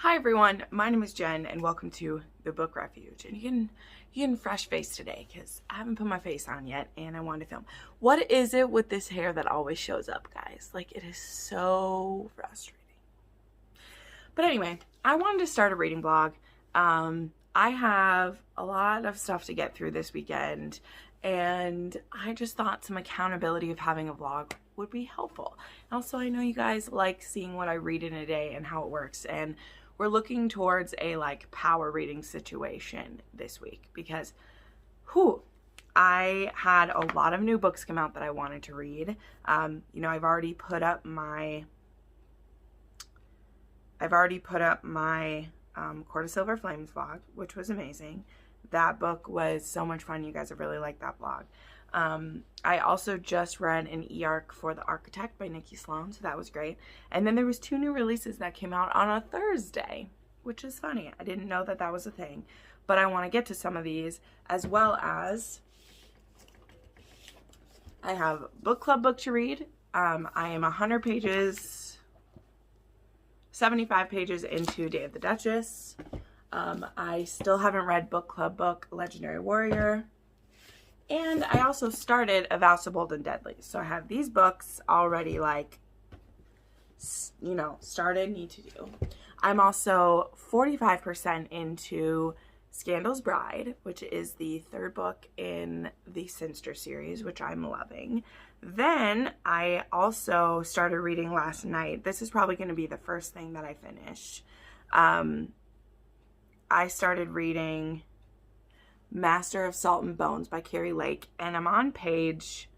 Hi everyone, my name is Jen and welcome to the Book Refuge. And you can fresh face today because I haven't put my face on yet and I wanted to film. What is it with this hair that always shows up, guys? Like, it is so frustrating. But anyway, I wanted to start a reading blog. I have a lot of stuff to get through this weekend and I just thought some accountability of having a vlog would be helpful. Also, I know you guys like seeing what I read in a day and how it works, and we're looking towards a power reading situation this week because I had a lot of new books come out that I wanted to read. I've already put up my Court of Silver Flames vlog, which was amazing. That book was so much fun. You guys have really liked that vlog. I also just read an e-arc for The Architect by Nikki Sloan, so that was great. And then there was 2 new releases that came out on a Thursday, which is funny. I didn't know that that was a thing, but I want to get to some of these, as well as I have book club book to read. I am 100 pages, 75 pages into Day of the Duchess. I still haven't read book club book Legendary Warrior. And I also started A Vow So Bold and Deadly. So I have these books already started, need to do. I'm also 45% into Scandal's Bride, which is the 3rd book in the Sinster series, which I'm loving. Then I also started reading last night. This is probably going to be the first thing that I finish. I started reading Master of Salt and Bones by Keri and I'm on page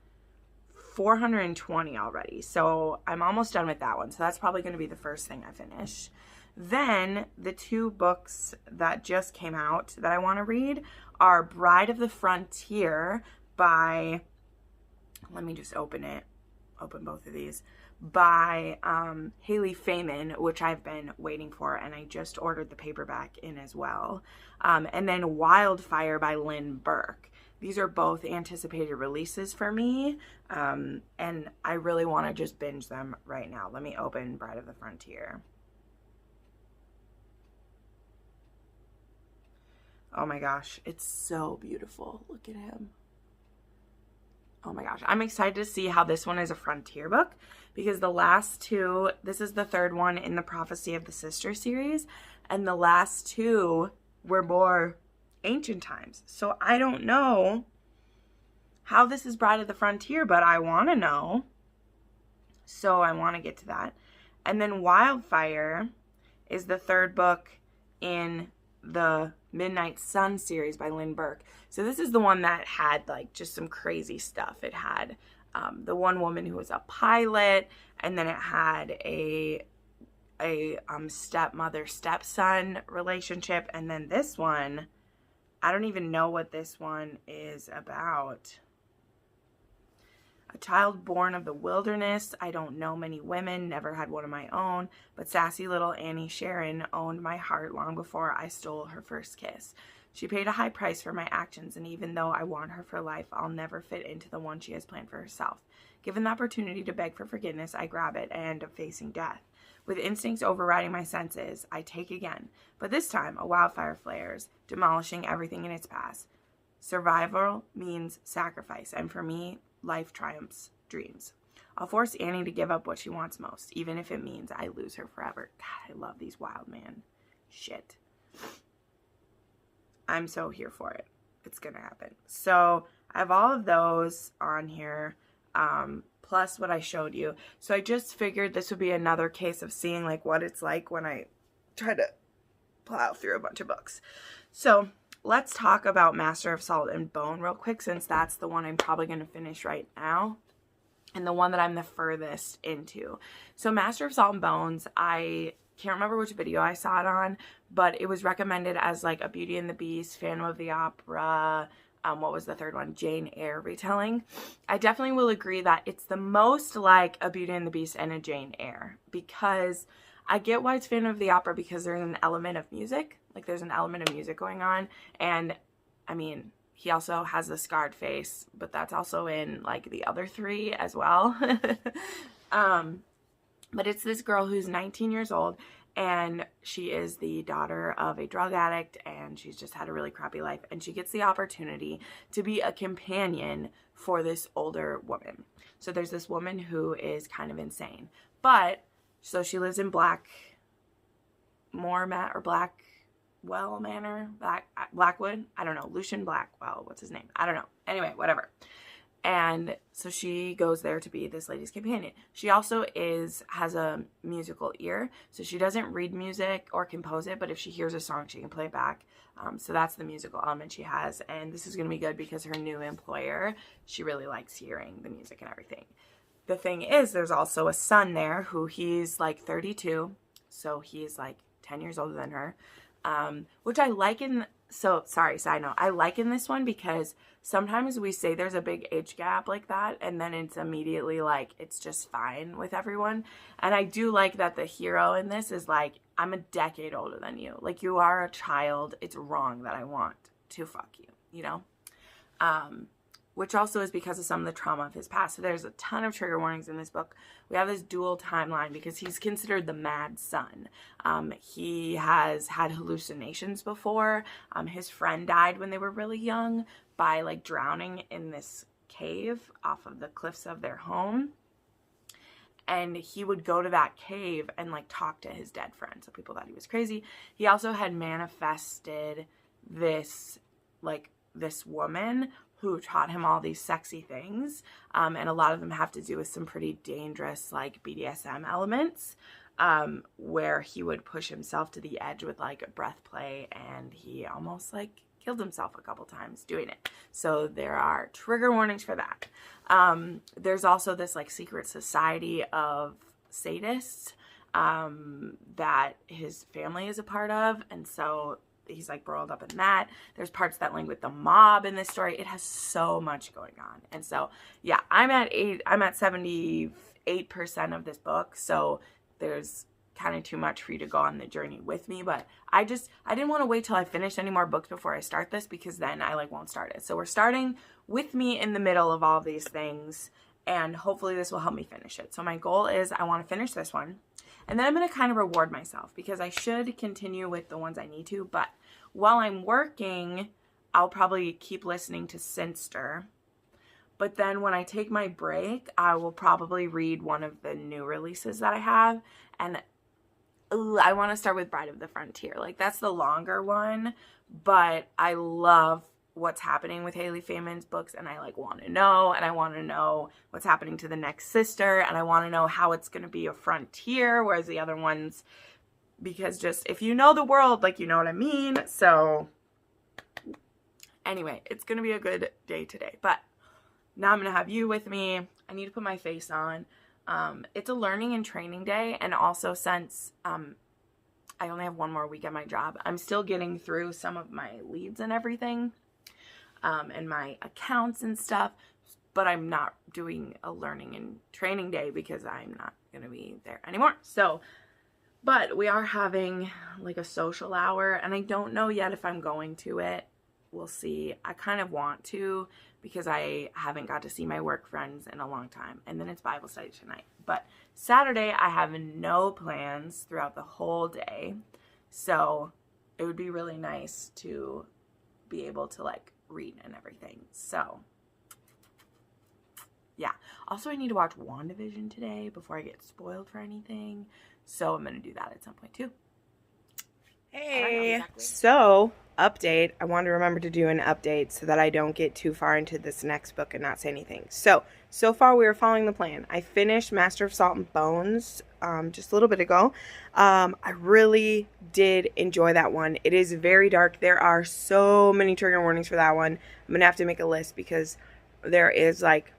420 already, so I'm almost done with that one, so that's probably going to be the first thing I finish. Then the 2 books that just came out that I want to read are Bride of the Frontier by, let me just open both of these, by Hayley Faiman, which I've been waiting for, and I just ordered the paperback in as well. And then Wildfire by Lynn Burke. These are both anticipated releases for me, and I really want to just binge them right now. Let me open Bride of the Frontier. Oh my gosh, it's so beautiful. Look at him. Oh my gosh, I'm excited to see how this one is a frontier book, because the last 2, this is the 3rd one in the Prophecy of the Sister series, and the last 2 were more ancient times. So I don't know how this is Bride of the Frontier, but I want to know. So I want to get to that. And then Wildfire is the 3rd book in the Midnight Sun series by Lynn Burke. So this is the one that had just some crazy stuff. It had the one woman who was a pilot, and then it had a stepmother stepson relationship, and then this one, I don't even know what this one is about. A child born of the wilderness. I don't know many women, never had one of my own, but sassy little Annie Sharon owned my heart long before I stole her first kiss. She paid a high price for my actions, and even though I want her for life, I'll never fit into the one she has planned for herself. Given the opportunity to beg for forgiveness, I grab it and end up facing death. With instincts overriding my senses, I take again, but this time a wildfire flares, demolishing everything in its path. Survival means sacrifice, and for me, life triumphs dreams. I'll force Annie to give up what she wants most, even if it means I lose her forever. God, I love these wild man shit. I'm so here for it. It's gonna happen. So I have all of those on here, plus what I showed you. So I just figured this would be another case of seeing what it's like when I try to plow through a bunch of books. So let's talk about Master of Salt and Bone real quick, since that's the one I'm probably going to finish right now, and the one that I'm the furthest into. So Master of Salt and Bones, I can't remember which video I saw it on, but it was recommended as a Beauty and the Beast, Phantom of the Opera, what was the 3rd one? Jane Eyre retelling. I definitely will agree that it's the most like a Beauty and the Beast and a Jane Eyre, because I get why it's Phantom of the Opera, because there's an element of music. There's an element of music going on. And, I mean, he also has the scarred face, but that's also in, the other 3 as well. But it's this girl who's 19 years old, And she is the daughter of a drug addict, and she's just had a really crappy life. And she gets the opportunity to be a companion for this older woman. So there's this woman who is kind of insane. But, so she lives in Blackwood Manor, Blackwood. I don't know. Lucian Blackwell. What's his name? I don't know. Anyway, whatever. And so she goes there to be this lady's companion. She also has a musical ear. So she doesn't read music or compose it, but if she hears a song, she can play it back. So that's the musical element she has. And this is going to be good because her new employer, she really likes hearing the music and everything. The thing is, there's also a son there who he's like 32. So he's like 10 years older than her. Which I like side note, I like in this one because sometimes we say there's a big age gap like that, and then it's immediately like, it's just fine with everyone. And I do like that the hero in this is like, I'm a decade older than you. Like, you are a child. It's wrong that I want to fuck you, you know? Which also is because of some of the trauma of his past. So there's a ton of trigger warnings in this book. We have this dual timeline because he's considered the mad son. He has had hallucinations before. His friend died when they were really young by like drowning in this cave off of the cliffs of their home. And he would go to that cave and like talk to his dead friend. So people thought he was crazy. He also had manifested this woman who taught him all these sexy things. And a lot of them have to do with some pretty dangerous like BDSM elements, where he would push himself to the edge with like breath play, and he almost like killed himself a couple times doing it. So there are trigger warnings for that. There's also this like secret society of sadists that his family is a part of, and so he's like rolled up in that. There's parts that link with the mob in this story. It has so much going on. And so, yeah, I'm at 78% of this book. So there's kind of too much for you to go on the journey with me. But I didn't want to wait till I finished any more books before I start this, because then I like won't start it. So we're starting with me in the middle of all of these things, and hopefully this will help me finish it. So my goal is I want to finish this one. And then I'm going to kind of reward myself, because I should continue with the ones I need to. But while I'm working, I'll probably keep listening to Sinster. But then when I take my break, I will probably read one of the new releases that I have. And I want to start with Bride of the Frontier. Like, that's the longer one. But I love what's happening with Hayley Faiman's books, and I like want to know, and I want to know what's happening to the next sister, and I want to know how it's going to be a frontier, whereas the other ones, because just if you know the world, like, you know what I mean. So anyway, it's going to be a good day today, but now I'm going to have you with me. I need to put my face on. It's a learning and training day, and also since I only have one more week at my job, I'm still getting through some of my leads and everything. And my accounts and stuff, but I'm not doing a learning and training day because I'm not going to be there anymore. So, but we are having like a social hour, and I don't know yet if I'm going to it. We'll see. I kind of want to, because I haven't got to see my work friends in a long time. And then it's Bible study tonight. But Saturday, I have no plans throughout the whole day. So it would be really nice to be able to like read and everything. So yeah, also I need to watch WandaVision today before I get spoiled for anything, so I'm gonna do that at some point too. Hey, exactly. So update, I want to remember to do an update so that I don't get too far into this next book and not say anything. So far we are following the plan. I finished Master of Salt and Bones just a little bit ago. I really did enjoy that one. It is very dark. There are so many trigger warnings for that one. I'm gonna have to make a list, because there is like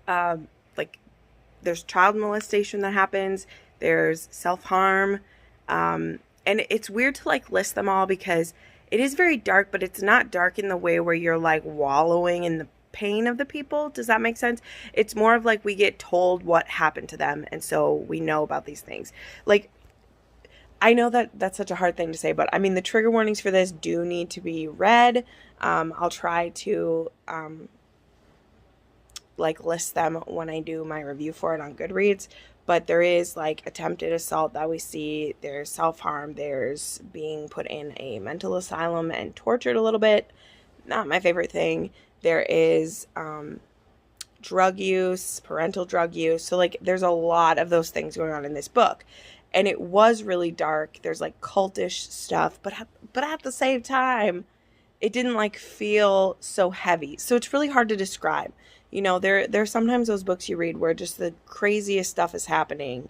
there's child molestation that happens. There's self-harm. And it's weird to like list them all, because it is very dark, but it's not dark in the way where you're like wallowing in the pain of the people. Does that make sense? It's more of like we get told what happened to them, and so we know about these things. Like, I know that that's such a hard thing to say, but I mean, the trigger warnings for this do need to be read. I'll try to like list them when I do my review for it on Goodreads. but there is like attempted assault that we see. There's self-harm. There's being put in a mental asylum and tortured a little bit. Not my favorite thing. There is drug use, parental drug use. So like there's a lot of those things going on in this book. And it was really dark. There's like cultish stuff, but at the same time, it didn't like feel so heavy. So it's really hard to describe. You know, there's sometimes those books you read where just the craziest stuff is happening,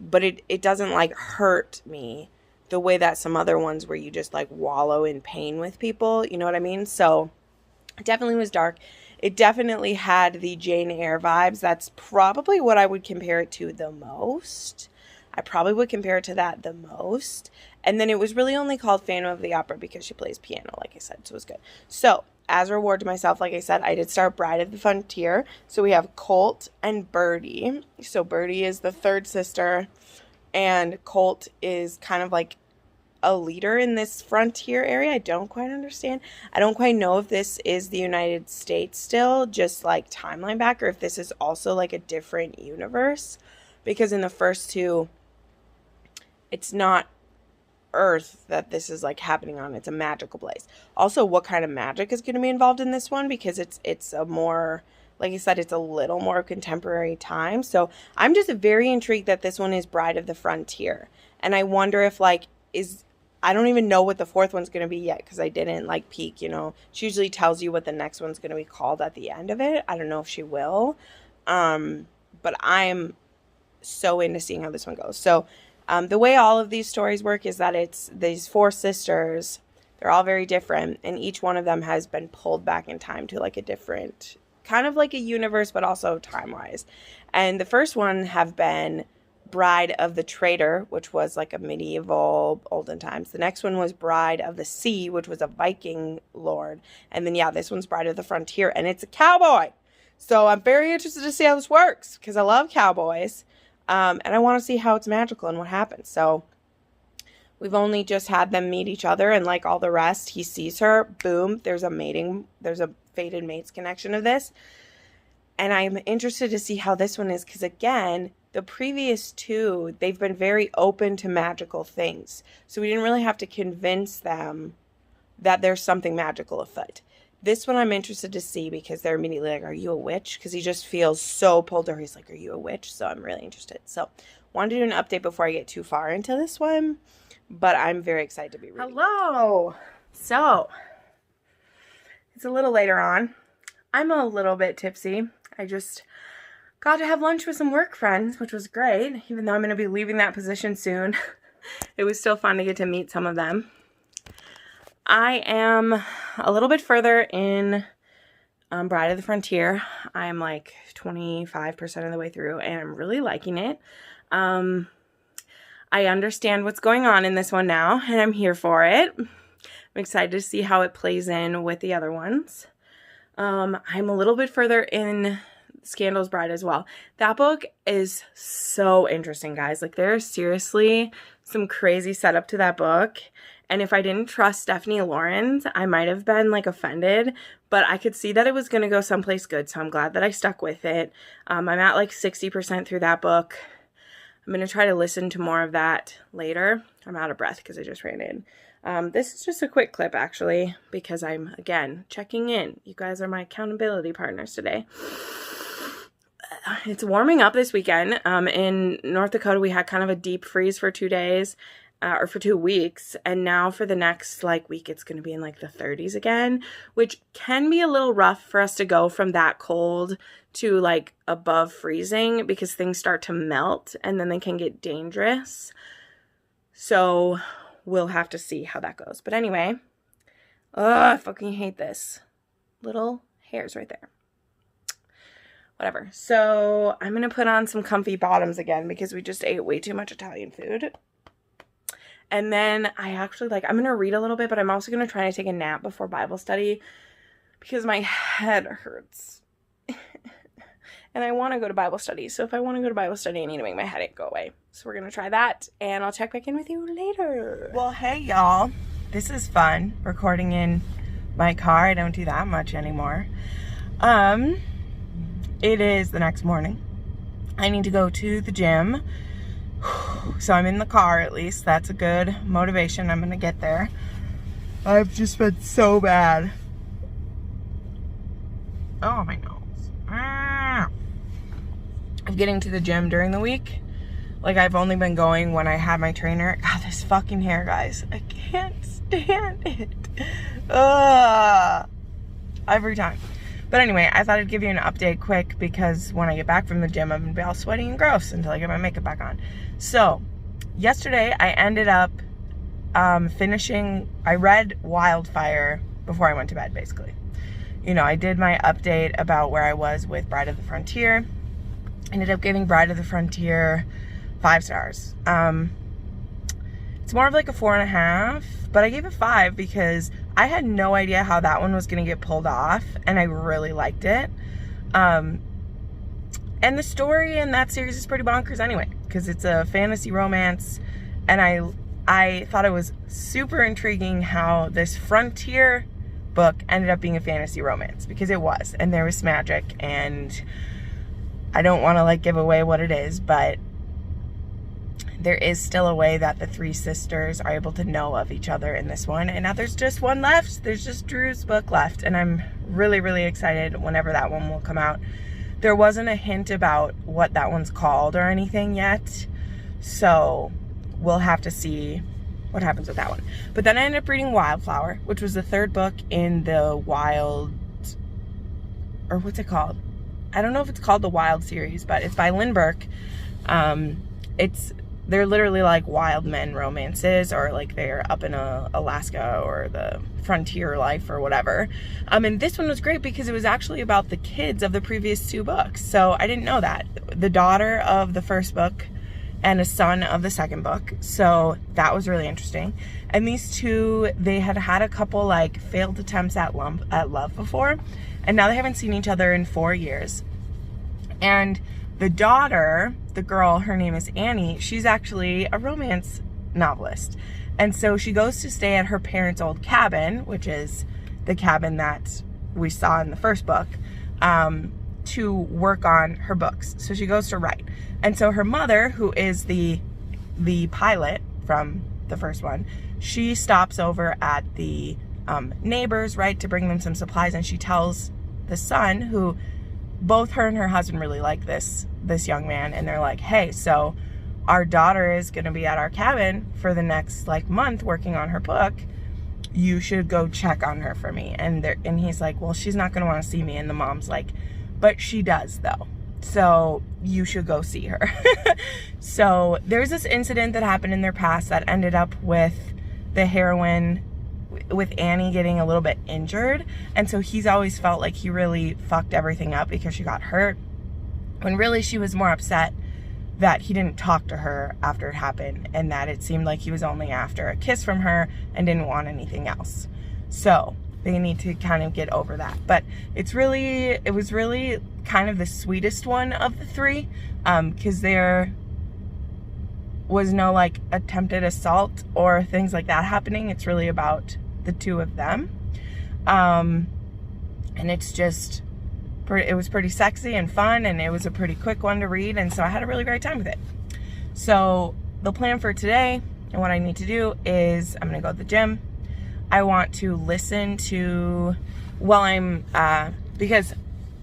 but it doesn't like hurt me the way that some other ones where you just like wallow in pain with people. You know what I mean? So it definitely was dark. It definitely had the Jane Eyre vibes. That's probably what I would compare it to the most. I probably would compare it to that the most. And then it was really only called Phantom of the Opera because she plays piano, like I said, so it was good. So, as a reward to myself, like I said, I did start Bride of the Frontier. So we have Colt and Birdie. So Birdie is the third sister, and Colt is kind of like a leader in this frontier area. I don't quite understand. I don't quite know if this is the United States still, just like timeline back, or if this is also like a different universe. Because in the first two, it's not Earth that this is like happening on. It's a magical place. Also, what kind of magic is going to be involved in this one? Because it's a more, like I said, it's a little more contemporary time. So I'm just very intrigued that this one is Bride of the Frontier. And I wonder if like I don't even know what the fourth one's going to be yet because I didn't like peek, you know. She usually tells you what the next one's going to be called at the end of it. I don't know if she will. But I'm so into seeing how this one goes. So the way all of these stories work is that it's these four sisters. They're all very different, and each one of them has been pulled back in time to like a different, kind of like a universe, but also time-wise. And the first one have been Bride of the Traitor, which was like a medieval olden times. The next one was Bride of the Sea, which was a Viking lord. And then, yeah, this one's Bride of the Frontier, and it's a cowboy. So I'm very interested to see how this works because I love cowboys. And I want to see how it's magical and what happens. So we've only just had them meet each other, and like all the rest, he sees her, boom, there's a fated mates connection of this. And I'm interested to see how this one is because, again, the previous two, they've been very open to magical things. So we didn't really have to convince them that there's something magical afoot. This one I'm interested to see because they're immediately like, are you a witch? Because he just feels so pulled to her. He's like, are you a witch? So I'm really interested. So wanted to do an update before I get too far into this one. But I'm very excited to be reading. Hello. So it's a little later on. I'm a little bit tipsy. I just got to have lunch with some work friends, which was great. Even though I'm going to be leaving that position soon. It was still fun to get to meet some of them. I am a little bit further in Bride of the Frontier. I'm like 25% of the way through, and I'm really liking it. I understand what's going on in this one now, and I'm here for it. I'm excited to see how it plays in with the other ones. I'm a little bit further in Scandal's Bride as well. That book is so interesting, guys. Like, there's seriously some crazy setup to that book. And if I didn't trust Stephanie Lawrence, I might have been like offended, but I could see that it was going to go someplace good. So I'm glad that I stuck with it. I'm at like 60% through that book. I'm going to try to listen to more of that later. I'm out of breath because I just ran in. This is just a quick clip actually, because I'm again checking in. You guys are my accountability partners today. It's warming up this weekend. In North Dakota, we had kind of a deep freeze for 2 days. Or for 2 weeks, and now for the next like week it's going to be in like the 30s again, which can be a little rough for us to go from that cold to like above freezing because things start to melt and then they can get dangerous. So we'll have to see how that goes. But anyway, I fucking hate this. Little hairs right there. Whatever. So I'm going to put on some comfy bottoms again because we just ate way too much Italian food. And then I actually I'm going to read a little bit, but I'm also going to try to take a nap before Bible study because my head hurts. And I want to go to Bible study. So if I want to go to Bible study, I need to make my headache go away. So we're going to try that, and I'll check back in with you later. Well, hey, y'all. This is fun, recording in my car. I don't do that much anymore. It is the next morning. I need to go to the gym. So I'm in the car at least. That's a good motivation. I'm going to get there. I've just been so bad. Oh, my nose. Of getting to the gym during the week. Like, I've only been going when I had my trainer. God, this fucking hair, guys. I can't stand it. Every time. But anyway, I thought I'd give you an update quick because when I get back from the gym, I'm going to be all sweaty and gross until I get my makeup back on. So, yesterday, I ended up finishing, I read Wildfire before I went to bed, basically. You know, I did my update about where I was with Bride of the Frontier. Ended up giving Bride of the Frontier 5 stars. It's more of like a 4.5, but I gave it 5 because I had no idea how that one was going to get pulled off, and I really liked it. And the story in that series is pretty bonkers anyway, because it's a fantasy romance, and I thought it was super intriguing how this Frontier book ended up being a fantasy romance, because it was, and there was magic, and I don't want to like give away what it is, but there is still a way that the 3 sisters are able to know of each other in this one. And now there's just one left. There's just Drew's book left. And I'm really, really excited whenever that one will come out. There wasn't a hint about what that one's called or anything yet. So we'll have to see what happens with that one. But then I ended up reading Wildfire, which was the 3rd book in the Wild, or what's it called? I don't know if it's called the Wild series, but it's by Lynn Burke. They're literally like wild men romances, or like they're up in Alaska or the frontier life or whatever. And this one was great because it was actually about the kids of the previous 2 books. So I didn't know that. The daughter of the 1st book and a son of the 2nd book. So that was really interesting. And these 2, they had had a couple like failed attempts at love before. And now they haven't seen each other in 4 years. And the daughter, the girl, her name is Annie, she's actually a romance novelist. And so she goes to stay at her parents' old cabin, which is the cabin that we saw in the 1st book, to work on her books. So she goes to write. And so her mother, who is the pilot from the 1st one, she stops over at the neighbors, right, to bring them some supplies. And she tells the son, who both her and her husband really like this young man, and they're like, hey, so our daughter is going to be at our cabin for the next like month working on her book. You should go check on her for me. And he's like, well, she's not going to want to see me. And the mom's like, but she does though, so you should go see her. So there's this incident that happened in their past that ended up with the heroine, with Annie, getting a little bit injured. And so he's always felt like he really fucked everything up because she got hurt, when really she was more upset that he didn't talk to her after it happened, and that it seemed like he was only after a kiss from her and didn't want anything else. So they need to kind of get over that. But it was really kind of the sweetest one of the 3, because there was no like attempted assault or things like that happening. It's really about the 2 of them. And it's just, it was pretty sexy and fun, and it was a pretty quick one to read, and so I had a really great time with it. So the plan for today and what I need to do is I'm gonna go to the gym. I want to listen to, because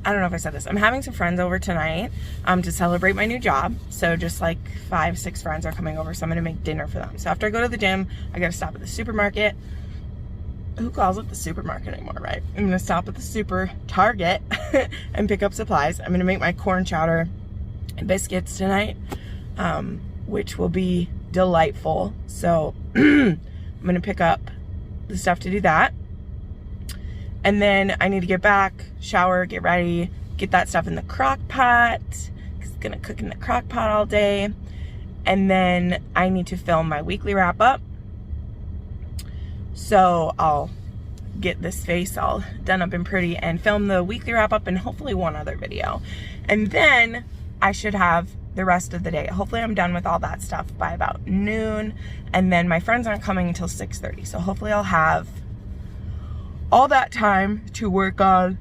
I don't know if I said this, I'm having some friends over tonight to celebrate my new job. So just like 5-6 friends are coming over, so I'm gonna make dinner for them. So after I go to the gym, I gotta stop at the supermarket. Who calls it the supermarket anymore, right? I'm gonna stop at the super Target and pick up supplies. I'm gonna make my corn chowder and biscuits tonight, which will be delightful. So I'm gonna pick up the stuff to do that. And then I need to get back, shower, get ready, get that stuff in the crock pot, because it's gonna cook in the crock pot all day. And then I need to film my weekly wrap up. So I'll get this face all done up and pretty and film the weekly wrap up and hopefully one other video. And then I should have the rest of the day. Hopefully I'm done with all that stuff by about noon. And then my friends aren't coming until 6:30. So hopefully I'll have all that time to work on.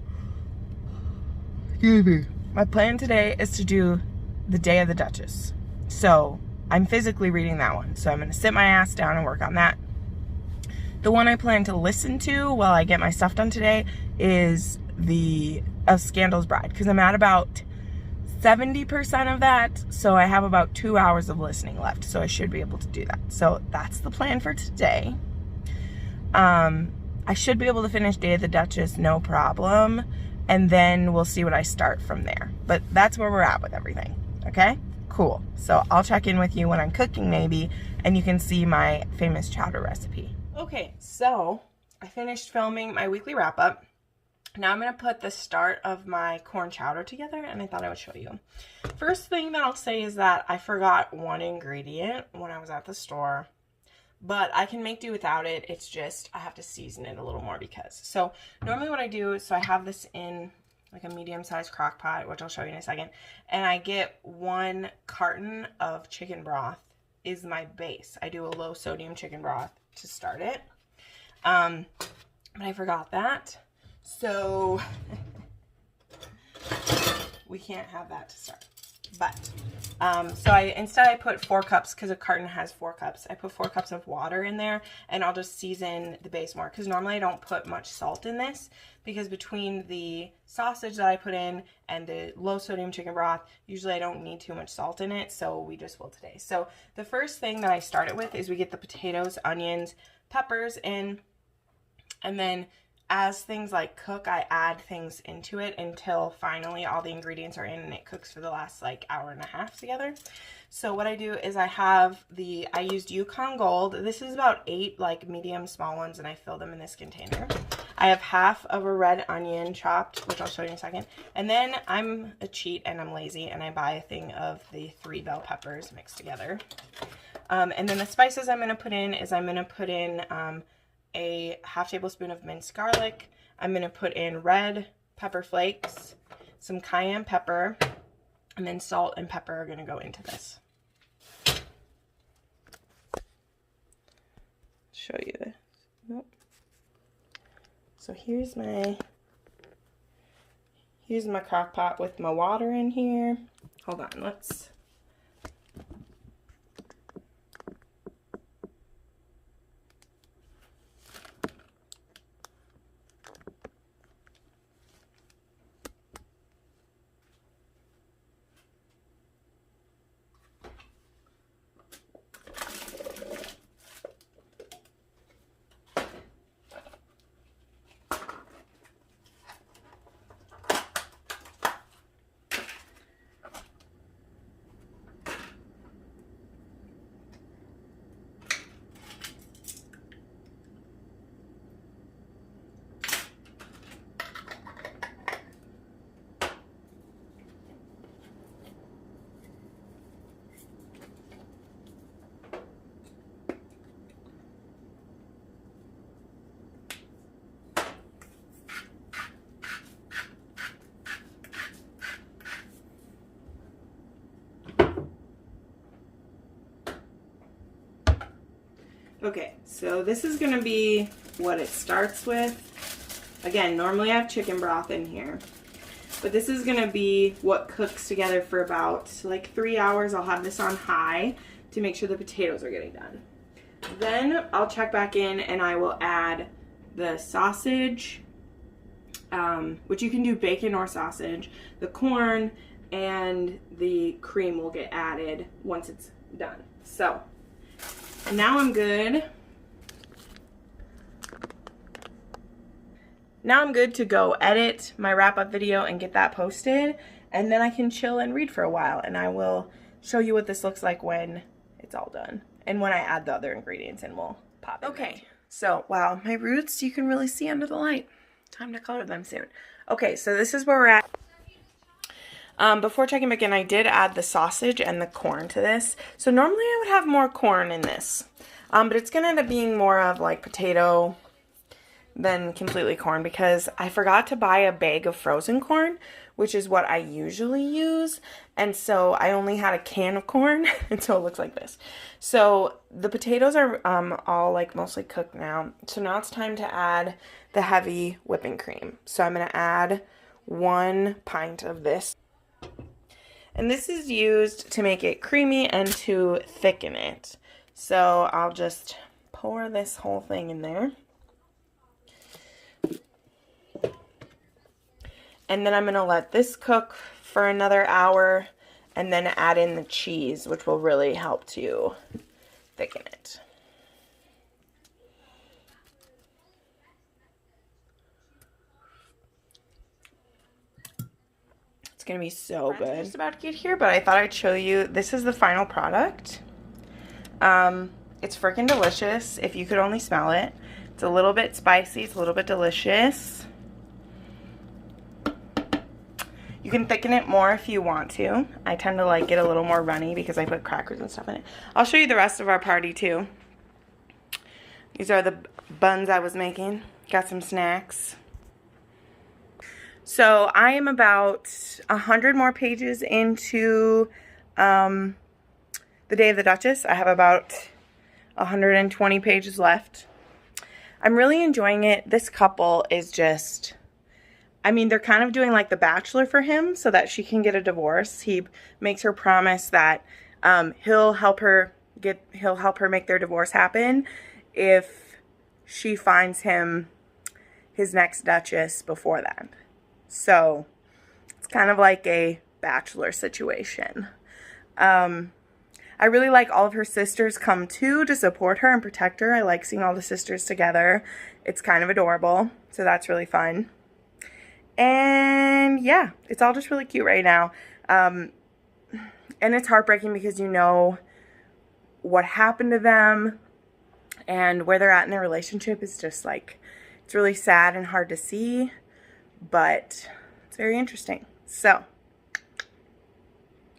Excuse me. My plan today is to do The Day of the Duchess. So I'm physically reading that one. So I'm going to sit my ass down and work on that. The one I plan to listen to while I get my stuff done today is the Scandal's Bride, because I'm at about 70% of that, so I have about 2 hours of listening left, so I should be able to do that. So that's the plan for today. I should be able to finish Day of the Duchess, no problem, and then we'll see what I start from there. But that's where we're at with everything, okay? Cool. So I'll check in with you when I'm cooking maybe, and you can see my famous chowder recipe. Okay, so I finished filming my weekly wrap-up. Now I'm going to put the start of my corn chowder together, and I thought I would show you. First thing that I'll say is that I forgot one ingredient when I was at the store, but I can make do without it. It's just I have to season it a little more because. So normally what I do is, so I have this in like a medium-sized crock pot, which I'll show you in a second, and I get 1 carton of chicken broth is my base. I do a low sodium chicken broth to start it, but I forgot that. So we can't have that to start. But so instead I put 4 cups, because a carton has 4 cups. I put 4 cups of water in there, and I'll just season the base more, because normally I don't put much salt in this, because between the sausage that I put in and the low sodium chicken broth, usually I don't need too much salt in it, so we just will today. So the first thing that I started with is we get the potatoes, onions, peppers in, and then as things like cook, I add things into it until finally all the ingredients are in and it cooks for the last like hour and a half together. So what I do is I used Yukon Gold. This is about 8 like medium small ones, and I fill them in this container. I have half of a red onion chopped, which I'll show you in a second. And then I'm a cheat and I'm lazy, and I buy a thing of the 3 bell peppers mixed together. And then the spices I'm going to put in is I'm going to put in a half tablespoon of minced garlic. I'm going to put in red pepper flakes, some cayenne pepper, and then salt and pepper are going to go into this. Show you this. Nope. So here's my crock pot with my water in here. Hold on, let's. Okay, so this is going to be what it starts with. Again, normally I have chicken broth in here, but this is going to be what cooks together for about like 3 hours. I'll have this on high to make sure the potatoes are getting done. Then I'll check back in and I will add the sausage, which you can do bacon or sausage, the corn, and the cream will get added once it's done. So now I'm good. Now I'm good to go edit my wrap-up video and get that posted, and then I can chill and read for a while, and I will show you what this looks like when it's all done, and when I add the other ingredients, and we'll pop it. Okay, so wow, my roots you can really see under the light. Time to color them soon. Okay, so this is where we're at. Before checking back in, I did add the sausage and the corn to this. So normally I would have more corn in this, but it's going to end up being more of like potato than completely corn, because I forgot to buy a bag of frozen corn, which is what I usually use, and so I only had a can of corn, and so it looks like this. So the potatoes are all like mostly cooked now, so now it's time to add the heavy whipping cream. So I'm going to add 1 pint of this. And this is used to make it creamy and to thicken it. So I'll just pour this whole thing in there. And then I'm going to let this cook for another hour and then add in the cheese, which will really help to thicken it. It's going to be so good. I'm just about to get here, but I thought I'd show you. This is the final product. It's freaking delicious, if you could only smell it. It's a little bit spicy. It's a little bit delicious. You can thicken it more if you want to. I tend to like it a little more runny because I put crackers and stuff in it. I'll show you the rest of our party too. These are the buns I was making. Got some snacks. So I am about 100 more pages into The Day of the Duchess. I have about 120 pages left. I'm really enjoying it. This couple is just... I mean, they're kind of doing like The Bachelor for him so that she can get a divorce. He makes her promise that he'll help her make their divorce happen if she finds him his next Duchess before that. So it's kind of like a Bachelor situation. I really like all of her sisters come too to support her and protect her. I like seeing all the sisters together. It's kind of adorable, so that's really fun. And yeah, it's all just really cute right now. And it's heartbreaking because you know what happened to them and where they're at in their relationship is just like, it's really sad and hard to see, but it's very interesting. So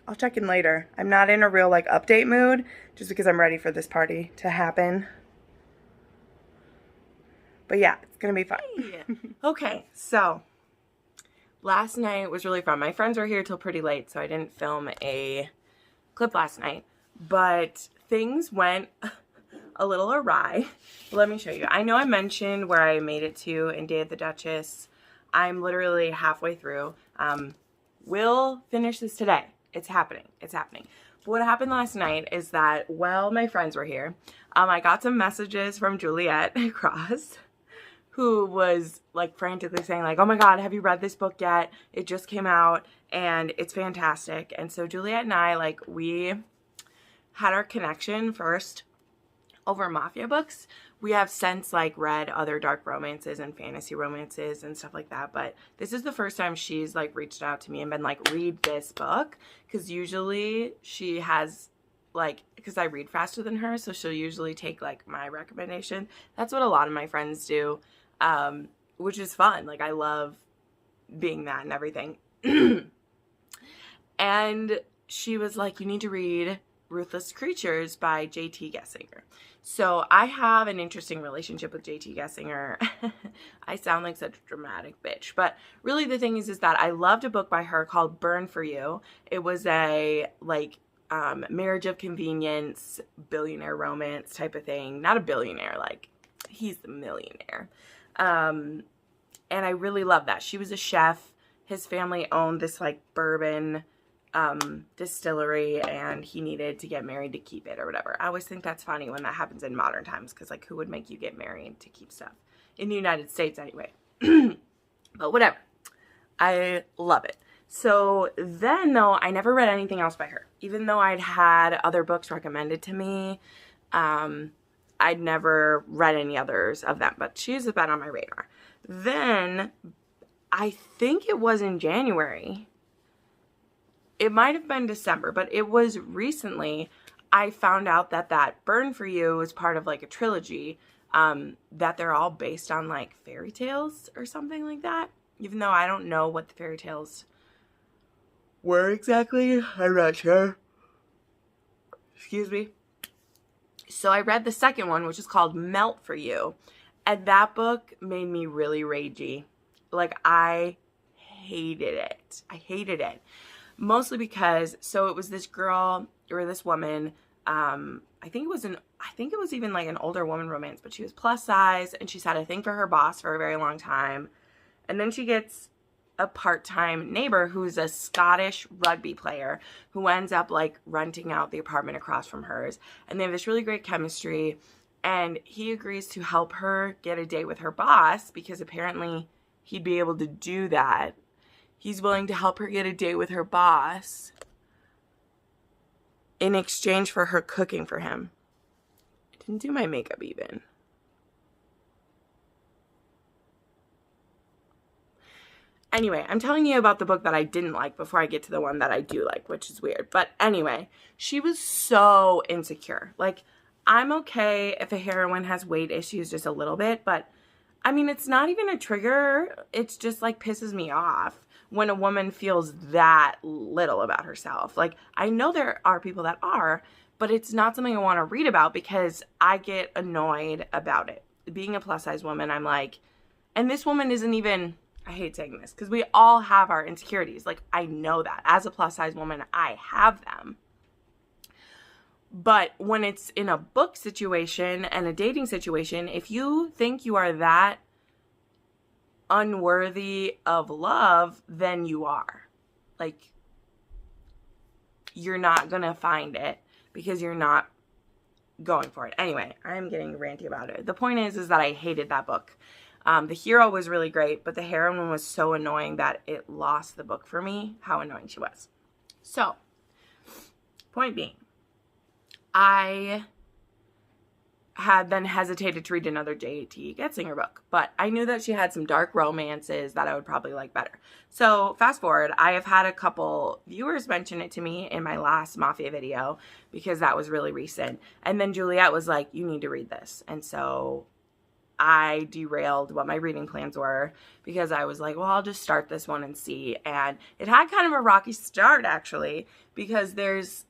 I'll check in later. I'm not in a real like update mood just because I'm ready for this party to happen. But yeah, it's gonna be fun. Okay, so last night was really fun. My friends were here till pretty late, so I didn't film a clip last night. But things went a little awry. Let me show you. I know I mentioned where I made it to in Day of the Duchess. I'm literally halfway through. We'll finish this today. It's happening. It's happening. But what happened last night is that while my friends were here, I got some messages from Juliet across, who was like frantically saying like, oh my God, have you read this book yet? It just came out and it's fantastic. And so Juliet and I, like, we had our connection first over mafia books. We have since like read other dark romances and fantasy romances and stuff like that. But this is the first time she's like reached out to me and been like, read this book. Cause usually she has like, because I read faster than her. So she'll usually take like my recommendation. That's what a lot of my friends do. Which is fun. Like, I love being that and everything. And she was like, you need to read Ruthless Creatures by J.T. Geissinger. So I have an interesting relationship with J.T. Geissinger. I sound like such a dramatic bitch. But really the thing is that I loved a book by her called Burn for You. It was a, like, marriage of convenience, billionaire romance type of thing. Not a billionaire, like, he's the millionaire. And I really love that. She was a chef. His family owned this like bourbon distillery, and he needed to get married to keep it or whatever. I always think that's funny when that happens in modern times, because like, who would make you get married to keep stuff? In the United States anyway. But whatever. I love it. So then though, I never read anything else by her. Even though I'd had other books recommended to me, I'd never read any others of them, but she's been on my radar. Then, I think it was in January. It might have been December, but it was recently I found out that Burn for You is part of like a trilogy, that they're all based on like fairy tales or something like that. Even though I don't know what the fairy tales were exactly. I'm not sure. Excuse me. So I read the second one, which is called Melt for You. And that book made me really ragey. Like, I hated it. I hated it. Mostly because, so it was this girl, or this woman, I think it was even like an older woman romance, but she was plus size, and she's had a thing for her boss for a very long time. And then she gets a part-time neighbor who's a Scottish rugby player who ends up like renting out the apartment across from hers. And they have this really great chemistry. And he agrees to help her get a date with her boss because apparently he'd be able to do that. He's willing to help her get a date with her boss in exchange for her cooking for him. I didn't do my makeup even. Anyway, I'm telling you about the book that I didn't like before I get to the one that I do like, which is weird. But anyway, she was so insecure. Like, I'm okay if a heroine has weight issues just a little bit, but I mean, it's not even a trigger. It's just like pisses me off when a woman feels that little about herself. Like, I know there are people that are, but it's not something I want to read about because I get annoyed about it. Being a plus size woman, I'm like, and this woman isn't even, I hate saying this because we all have our insecurities. Like, I know that. As a plus size woman, I have them. But when it's in a book situation and a dating situation, if you think you are that unworthy of love, then you are. Like, you're not going to find it because you're not going for it. Anyway, I'm getting ranty about it. The point is that I hated that book. The hero was really great, but the heroine was so annoying that it lost the book for me, how annoying she was. So, point being, I had then hesitated to read another J.T. Geissinger book, but I knew that she had some dark romances that I would probably like better. So fast forward, I have had a couple viewers mention it to me in my last Mafia video because that was really recent. And then Juliet was like, you need to read this. And so I derailed what my reading plans were because I was like, well, I'll just start this one and see. And it had kind of a rocky start, actually, because there's,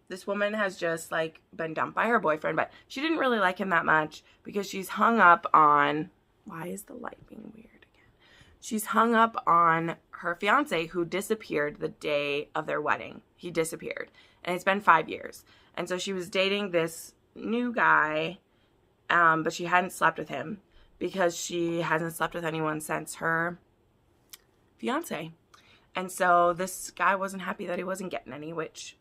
this woman has just, like, been dumped by her boyfriend, but she didn't really like him that much because she's hung up on, why is the light being weird again? She's hung up on her fiance who disappeared the day of their wedding. He disappeared, and it's been 5 years. And so she was dating this new guy, but she hadn't slept with him because she hasn't slept with anyone since her fiance. And so this guy wasn't happy that he wasn't getting any, which,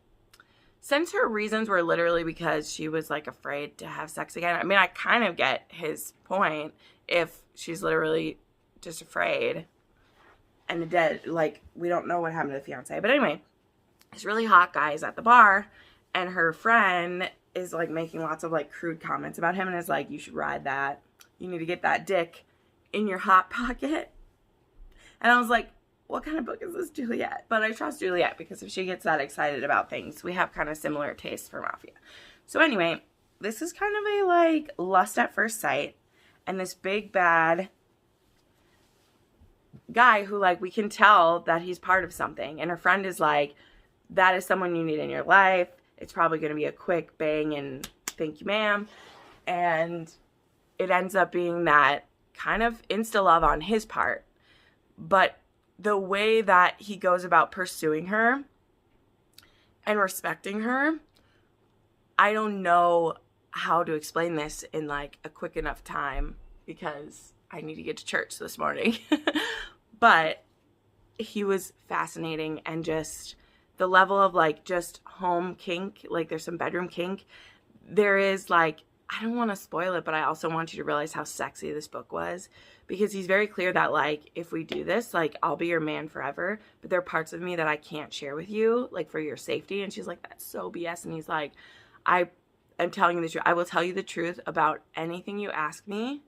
since her reasons were literally because she was, like, afraid to have sex again. I mean, I kind of get his point if she's literally just afraid. And dead, like, we don't know what happened to the fiance. But anyway, this really hot guy is at the bar, and her friend is, like, making lots of, like, crude comments about him and is like, you should ride that. You need to get that dick in your hot pocket. And I was like, what kind of book is this, Juliet? But I trust Juliet because if she gets that excited about things, we have kind of similar tastes for Mafia. So anyway, this is kind of a, like, lust at first sight. And this big bad guy who, like, we can tell that he's part of something. And her friend is like, that is someone you need in your life. It's probably going to be a quick bang and thank you, ma'am. And it ends up being that kind of insta-love on his part. But the way that he goes about pursuing her and respecting her, I don't know how to explain this in, like, a quick enough time because I need to get to church this morning. But he was fascinating, and just the level of, like, just home kink, like, there's some bedroom kink. There is, like, I don't want to spoil it, but I also want you to realize how sexy this book was, because he's very clear that, like, if we do this, like, I'll be your man forever, but there are parts of me that I can't share with you, like, for your safety. And she's like, that's so BS. And he's like, I'm telling you the truth. I will tell you the truth about anything you ask me.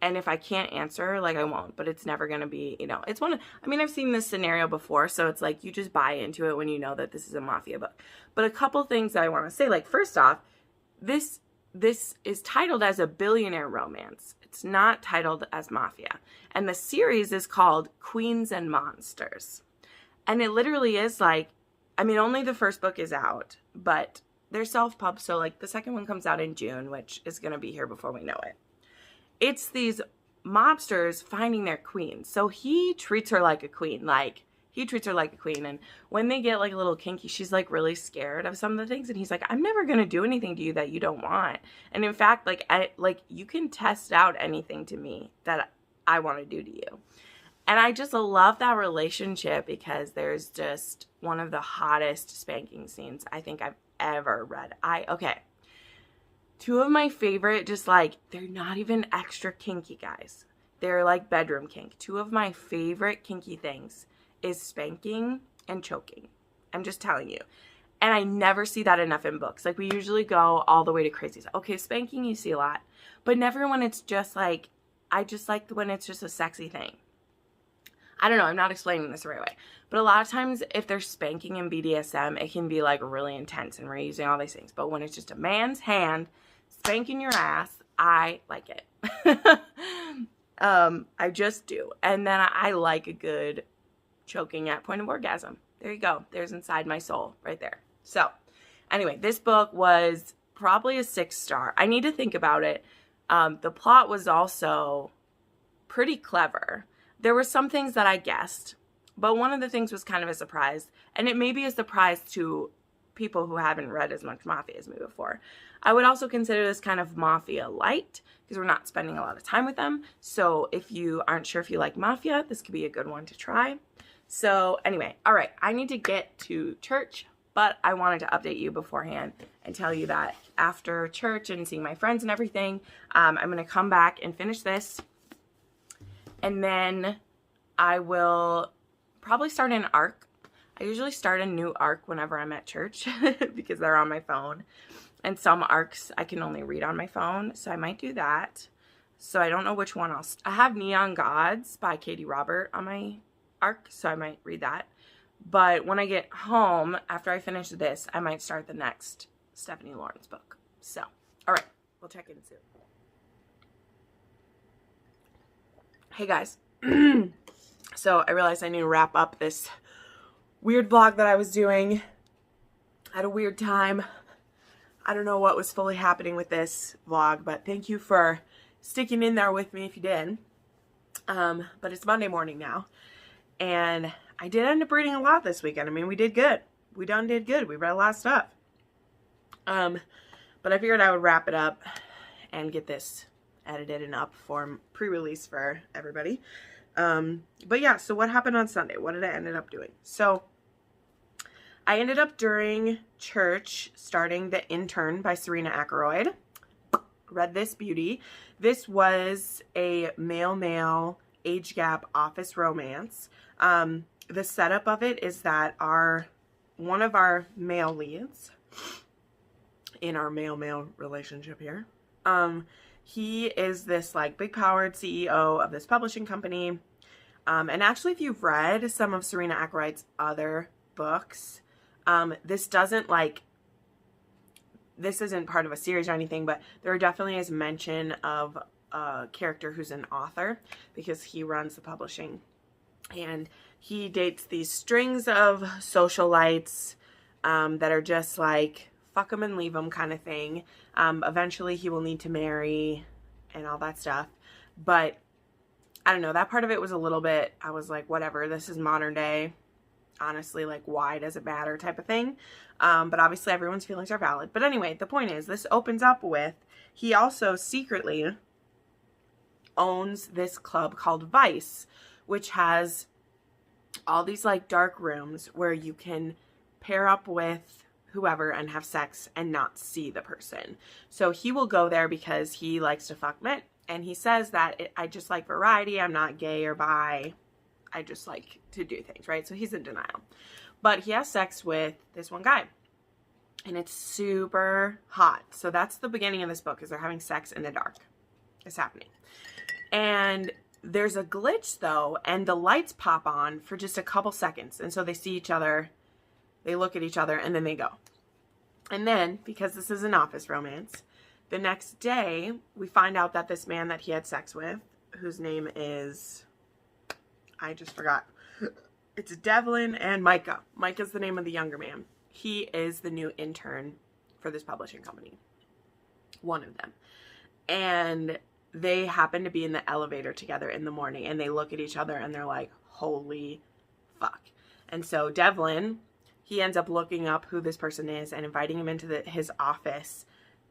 And if I can't answer, like, I won't, but it's never going to be, you know, it's one of, I mean, I've seen this scenario before, so it's like, you just buy into it when you know that this is a Mafia book. But a couple things that I want to say, like, first off, this is titled as a billionaire romance. It's not titled as Mafia. And the series is called Queens and Monsters. And it literally is, like, I mean, only the first book is out, but they're self-pub, so, like, the second one comes out in June, which is going to be here before we know it. It's these mobsters finding their queen. So he treats her like a queen. Like, he treats her like a queen. And when they get, like, a little kinky, she's, like, really scared of some of the things. And he's like, I'm never going to do anything to you that you don't want. And in fact, like, you can test out anything to me that I want to do to you. And I just love that relationship because there's just one of the hottest spanking scenes I think I've ever read. Okay. Two of my favorite, just like, they're not even extra kinky, guys. They're like bedroom kink. Two of my favorite kinky things is spanking and choking. I'm just telling you. And I never see that enough in books. Like, we usually go all the way to crazy. Okay, spanking you see a lot. But never when it's just like, I just like when it's just a sexy thing. I don't know, I'm not explaining this the right way. But a lot of times, if they're spanking in BDSM, it can be like really intense and we're using all these things. But when it's just a man's hand spanking your ass, I like it. I just do. And then I like a good choking at point of orgasm. There you go. There's inside my soul right there. So anyway, this book was probably a 6-star. I need to think about it. The plot was also pretty clever. There were some things that I guessed, but one of the things was kind of a surprise, and it may be a surprise to people who haven't read as much Mafia as me before. I would also consider this kind of Mafia light, because we're not spending a lot of time with them. So if you aren't sure if you like Mafia, this could be a good one to try. So anyway, all right, I need to get to church, but I wanted to update you beforehand and tell you that after church and seeing my friends and everything, I'm going to come back and finish this. And then I will probably start an arc. I usually start a new arc whenever I'm at church because they're on my phone. And some arcs I can only read on my phone, so I might do that. So I don't know which one I have Neon Gods by Katie Robert on my arc, so I might read that. But when I get home, after I finish this, I might start the next Stephanie Lawrence book. So, all right, we'll check in soon. Hey guys, so I realized I need to wrap up this weird vlog that I was doing at a weird time. I don't know what was fully happening with this vlog, but thank you for sticking in there with me if you did. But it's Monday morning now, and I did end up reading a lot this weekend. I mean, we did good. We did good. We read a lot of stuff. But I figured I would wrap it up and get this edited and up for pre-release for everybody. But yeah, so what happened on Sunday? What did I end up doing? So I ended up during church starting The Intern by Serena Akeroyd. Read this beauty. This was a male-male age gap office romance. The setup of it is that one of our male leads in our male-male relationship here, he is this like big powered CEO of this publishing company. And actually, if you've read some of Serena Akeroyd's other books, this isn't part of a series or anything, but there definitely is mention of a character who's an author because he runs the publishing. And he dates these strings of socialites that are just like, fuck them and leave them kind of thing. Eventually he will need to marry and all that stuff. But I don't know, that part of it was a little bit, I was like, whatever, this is modern day. Honestly, like, why does it matter type of thing. But obviously everyone's feelings are valid. But anyway, the point is, this opens up with, he also secretly owns this club called Vice, which has all these like dark rooms where you can pair up with whoever and have sex and not see the person. So he will go there because he likes to fuck men. And he says that I just like variety. I'm not gay or bi. I just like to do things, right? So he's in denial. But he has sex with this one guy. And it's super hot. So that's the beginning of this book, is they're having sex in the dark. It's happening. And there's a glitch, though, and the lights pop on for just a couple seconds. And so they see each other, they look at each other, and then they go. And then, because this is an office romance, the next day, we find out that this man that he had sex with, whose name is, I just forgot. It's Devlin and Micah. Micah's the name of the younger man. He is the new intern for this publishing company. One of them. And they happen to be in the elevator together in the morning, and they look at each other and they're like, holy fuck. And so Devlin, he ends up looking up who this person is and inviting him into his office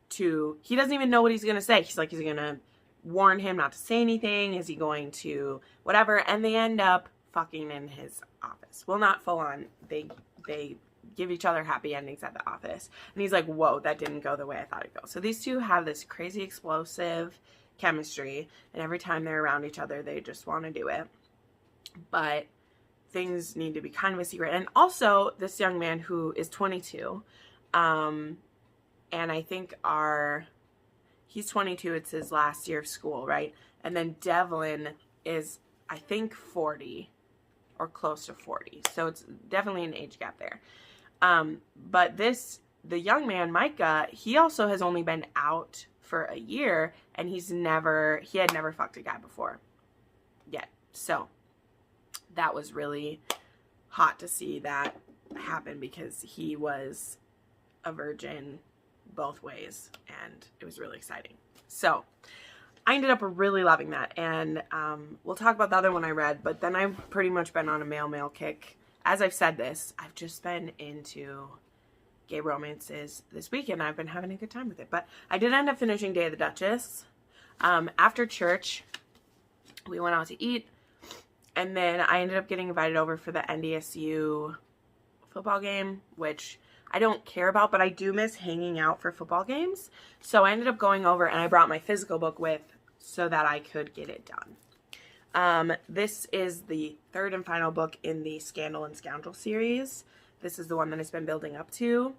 to, he doesn't even know what he's going to say. He's like, he's going to warn him not to say anything? Is he going to whatever? And they end up fucking in his office. Well, not full on. They give each other happy endings at the office. And he's like, whoa, that didn't go the way I thought it'd go. So these two have this crazy explosive chemistry, and every time they're around each other, they just want to do it. But things need to be kind of a secret. And also, this young man who is 22, and I think he's 22, it's his last year of school, right? And then Devlin is, I think, 40 or close to 40. So it's definitely an age gap there. But the young man, Micah, he also has only been out for a year, and he had never fucked a guy before yet. So that was really hot to see that happen, because he was a virgin both ways, and it was really exciting. So I ended up really loving that, and we'll talk about the other one I read, but then I've pretty much been on a male kick. As I've said this, I've just been into gay romances this week, and I've been having a good time with it. But I did end up finishing Day of the Duchess. After church, we went out to eat, and then I ended up getting invited over for the NDSU football game, which I don't care about, but I do miss hanging out for football games. So I ended up going over, and I brought my physical book with so that I could get it done. This is the third and final book in the Scandal and Scoundrel series. This is the one that it's been building up to.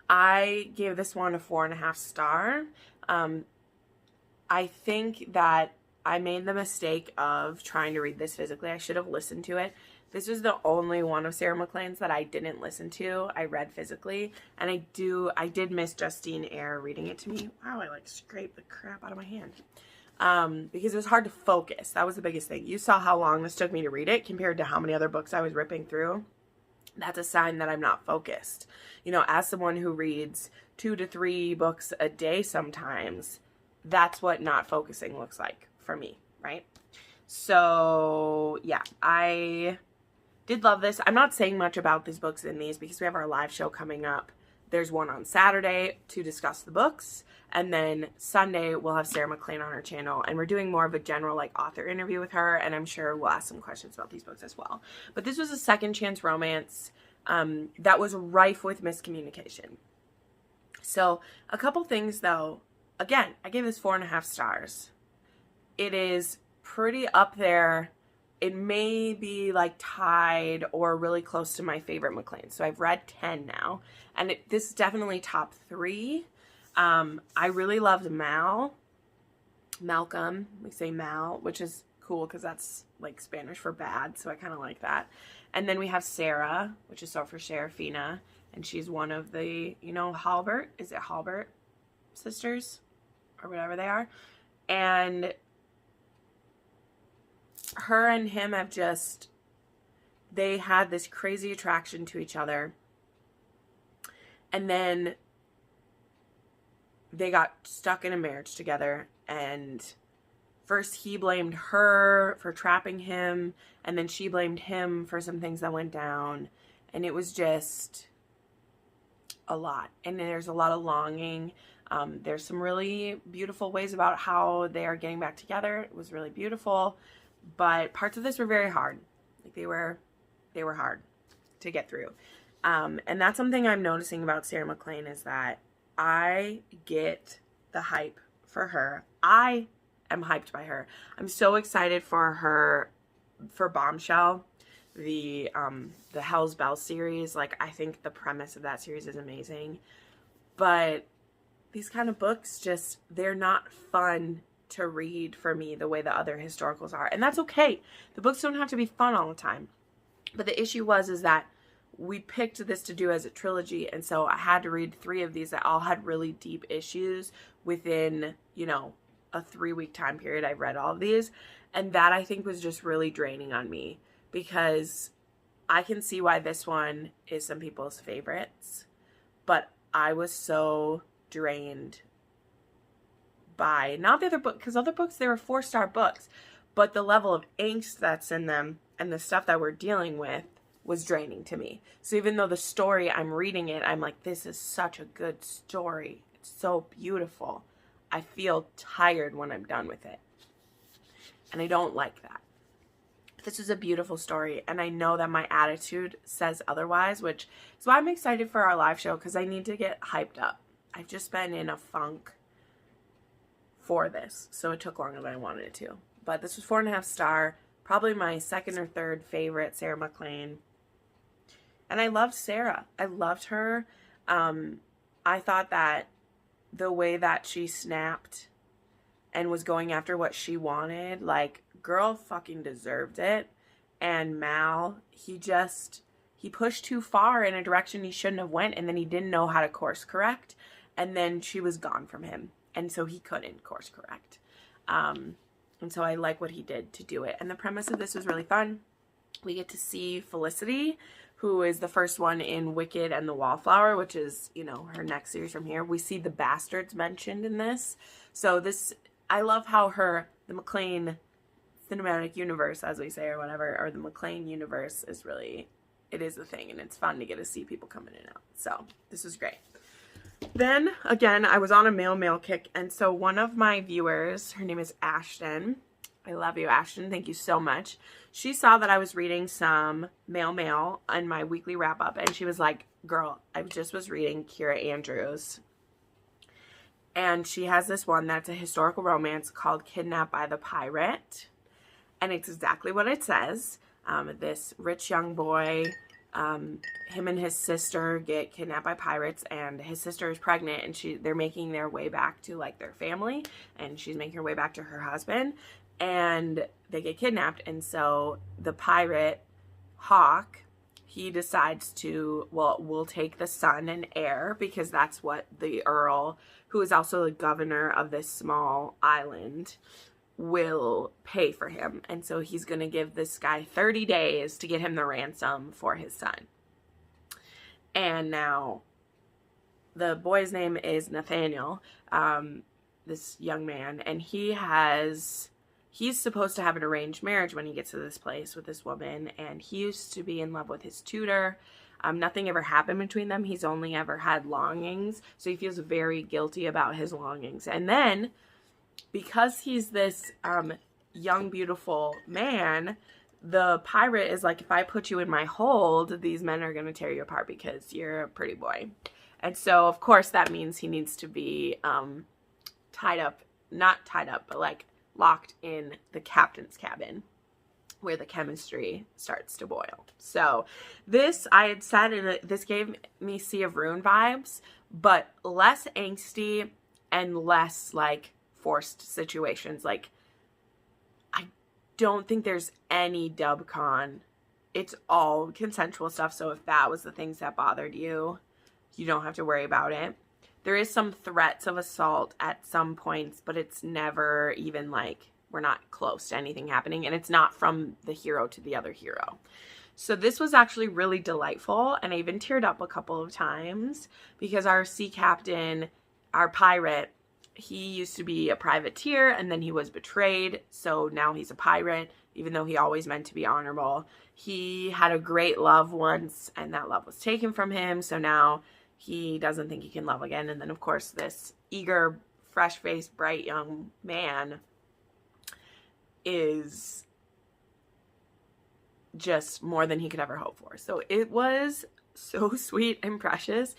I gave this one a 4.5 star. I think that I made the mistake of trying to read this physically. I should have listened to it. This was the only one of Sarah MacLean's that I didn't listen to. I read physically, and I did miss Justine Eyre reading it to me. Wow, I like scraped the crap out of my hand. Because it was hard to focus. That was the biggest thing. You saw how long this took me to read it compared to how many other books I was ripping through. That's a sign that I'm not focused. You know, as someone who reads 2 to 3 books a day sometimes, that's what not focusing looks like for me, right? So, yeah, I did love this. I'm not saying much about these books in these because we have our live show coming up. There's one on Saturday to discuss the books, and then Sunday we'll have Sarah MacLean on her channel, and we're doing more of a general like author interview with her, and I'm sure we'll ask some questions about these books as well. But this was a second chance romance that was rife with miscommunication. So a couple things though. Again, I gave this 4.5 stars. It is pretty up there. It may be like tied or really close to my favorite MacLean. So I've read 10 now, and this is definitely top 3. I really loved Malcolm. We say Mal, which is cool because that's like Spanish for bad, so I kind of like that. And then we have Sarah, which is short for Serafina, and she's one of the, you know, Halbert. Is it Halbert sisters or whatever they are? And her and him have just, they had this crazy attraction to each other, and then they got stuck in a marriage together, and first he blamed her for trapping him, and then she blamed him for some things that went down, and it was just a lot, and there's a lot of longing. There's some really beautiful ways about how they are getting back together. It was really beautiful. But parts of this were very hard. Like they were hard to get through. And that's something I'm noticing about Sarah MacLean, is that I get the hype for her. I am hyped by her. I'm so excited for Bombshell, the Hell's Bell series. Like, I think the premise of that series is amazing. But these kind of books just, they're not fun to read for me the way the other historicals are, and that's okay. The books don't have to be fun all the time, but the issue is that we picked this to do as a trilogy, and so I had to read 3 of these that all had really deep issues within, you know, a 3-week time period. I read all of these, and that I think was just really draining on me, because I can see why this one is some people's favorites, but I was so drained by, not the other book, because other books, they were 4-star books, but the level of angst that's in them and the stuff that we're dealing with was draining to me. So even though the story, I'm reading it, I'm like, this is such a good story, it's so beautiful, I feel tired when I'm done with it. And I don't like that. This is a beautiful story, and I know that my attitude says otherwise, which is why I'm excited for our live show, because I need to get hyped up. I've just been in a funk for this, so it took longer than I wanted it to. But this was 4.5 star, probably my second or third favorite Sarah MacLean. And I loved Sarah. I loved her. I thought that the way that she snapped and was going after what she wanted, like, girl fucking deserved it. And Mal, he pushed too far in a direction he shouldn't have went, and then he didn't know how to course correct, and then she was gone from him, and so he couldn't course correct. And so I like what he did to do it. And the premise of this was really fun. We get to see Felicity, who is the first one in Wicked and the Wallflower, which is, you know, her next series from here. We see the bastards mentioned in this. So this, I love how the MacLean cinematic universe, as we say, or whatever, or the MacLean universe is really, it is a thing, and it's fun to get to see people come in and out. So this was great. Then, again, I was on a male kick, and so one of my viewers, her name is Ashton. I love you, Ashton. Thank you so much. She saw that I was reading some male in my weekly wrap-up, and she was like, girl, I just was reading Keira Andrews. And she has this one that's a historical romance called Kidnapped by the Pirate. And it's exactly what it says. This rich young boy, him and his sister get kidnapped by pirates, and his sister is pregnant, and they're making their way back to, like, their family, and she's making her way back to her husband, and they get kidnapped. And so the pirate, Hawk, he decides to, well, we'll take the son and heir, because that's what the Earl, who is also the governor of this small island, will pay for him. And so he's going to give this guy 30 days to get him the ransom for his son. And now the boy's name is Nathaniel, this young man, and he's supposed to have an arranged marriage when he gets to this place with this woman, and he used to be in love with his tutor. Nothing ever happened between them. He's only ever had longings, so he feels very guilty about his longings. And then, because he's this young, beautiful man, the pirate is like, if I put you in my hold, these men are going to tear you apart because you're a pretty boy. And so, of course, that means he needs to be tied up, not tied up, but like locked in the captain's cabin, where the chemistry starts to boil. So this, I had said, this gave me Sea of Ruin vibes, but less angsty and less like forced situations. Like, I don't think there's any dub con. It's all consensual stuff. So if that was the things that bothered you, you don't have to worry about it. There is some threats of assault at some points, but it's never even like, we're not close to anything happening, and it's not from the hero to the other hero. So this was actually really delightful, and I even teared up a couple of times because our sea captain, our pirate, he used to be a privateer, and then he was betrayed, so now he's a pirate, even though he always meant to be honorable. He had a great love once, and that love was taken from him, so now he doesn't think he can love again. And then, of course, this eager, fresh-faced, bright young man is just more than he could ever hope for. So it was so sweet and precious,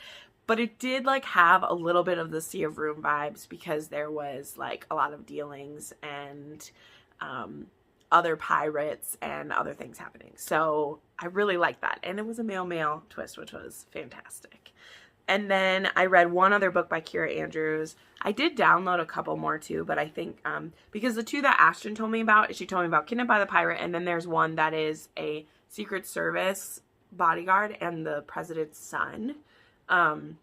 but it did like have a little bit of the Sea of Ruin vibes because there was like a lot of dealings and other pirates and other things happening. So I really liked that. And it was a male twist, which was fantastic. And then I read one other book by Keira Andrews. I did download a couple more too, but I think because the two that Ashton told me about, she told me about Kidnapped by the Pirate, and then there's one that is a Secret Service bodyguard and the president's son. And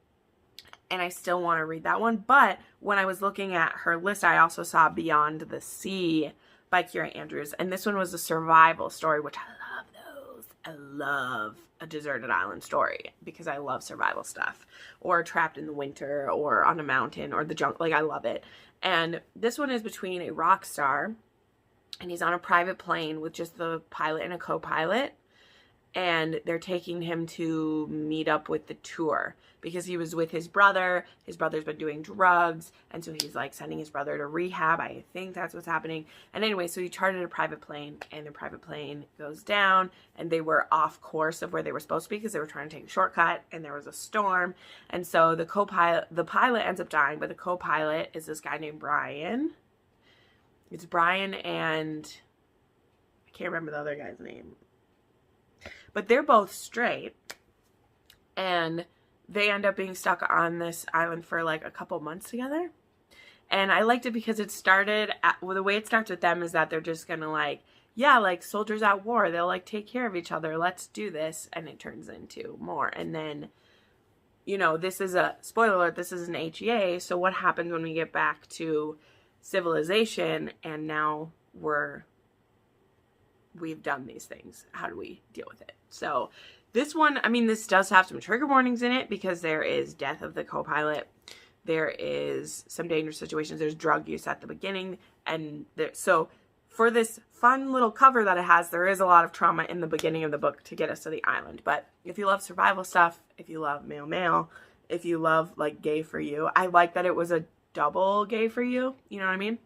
I still want to read that one. But when I was looking at her list, I also saw Beyond the Sea by Keira Andrews. And this one was a survival story, which I love those. I love a deserted island story because I love survival stuff, or trapped in the winter, or on a mountain, or the jungle. Like, I love it. And this one is between a rock star, and he's on a private plane with just the pilot and a co-pilot, and they're taking him to meet up with the tour because he was with his brother. His brother's been doing drugs, and so he's like sending his brother to rehab. I think that's what's happening. And anyway, so he chartered a private plane, and the private plane goes down, and they were off course of where they were supposed to be because they were trying to take a shortcut, and there was a storm. And so the pilot ends up dying, but the co-pilot is this guy named Brian. It's Brian, and I can't remember the other guy's name. But they're both straight, and they end up being stuck on this island for like a couple months together. And I liked it because it started, well, the way it starts with them is that they're just gonna like, yeah, like soldiers at war, they'll like take care of each other, let's do this. And it turns into more. And then, you know, this is a, spoiler alert, this is an HEA, so what happens when we get back to civilization and now we've done these things? How do we deal with it? So this one, I mean, this does have some trigger warnings in it because there is death of the co-pilot. There is some dangerous situations. There's drug use at the beginning. And so for this fun little cover that it has, there is a lot of trauma in the beginning of the book to get us to the island. But if you love survival stuff, if you love male, if you love like gay for you, I like that it was a double gay for you. You know what I mean?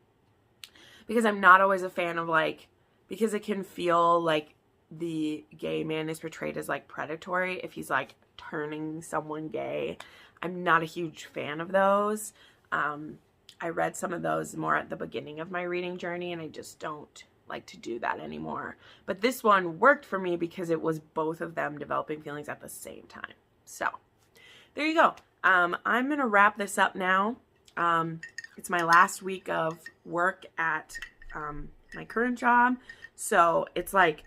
Because I'm not always a fan of like, because it can feel like the gay man is portrayed as like predatory if he's like turning someone gay. I'm not a huge fan of those. I read some of those more at the beginning of my reading journey, and I just don't like to do that anymore. But this one worked for me because it was both of them developing feelings at the same time. So there you go. I'm going to wrap this up now. It's my last week of work at my current job. So it's like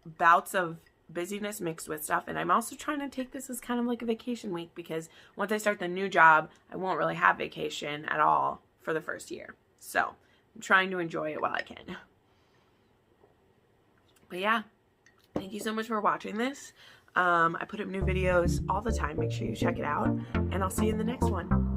bouts of busyness mixed with stuff. And I'm also trying to take this as kind of like a vacation week because once I start the new job, I won't really have vacation at all for the first year. So I'm trying to enjoy it while I can. But yeah, thank you so much for watching this. I put up new videos all the time. Make sure you check it out. And I'll see you in the next one.